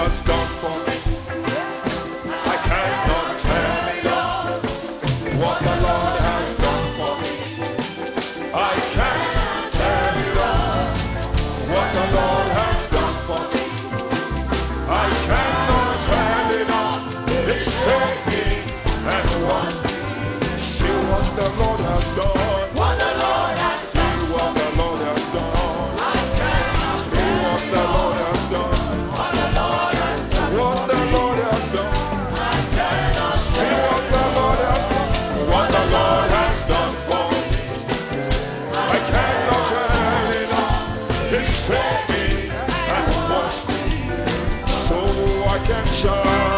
has done for me. I cannot tell it all. What the Lord has done for me. I can't tell it all. What the Lord has done for me. I cannot tell it all. It saved me and won. See what the Lord has done. What the Lord has done. See what the Lord has done. I cannot See what the Lord has done. what the Lord has done. What the Lord has done. I cannot See what the Lord has done. What the Lord has done for me. I cannot tell it all. He saved me and washed me, so I can shine.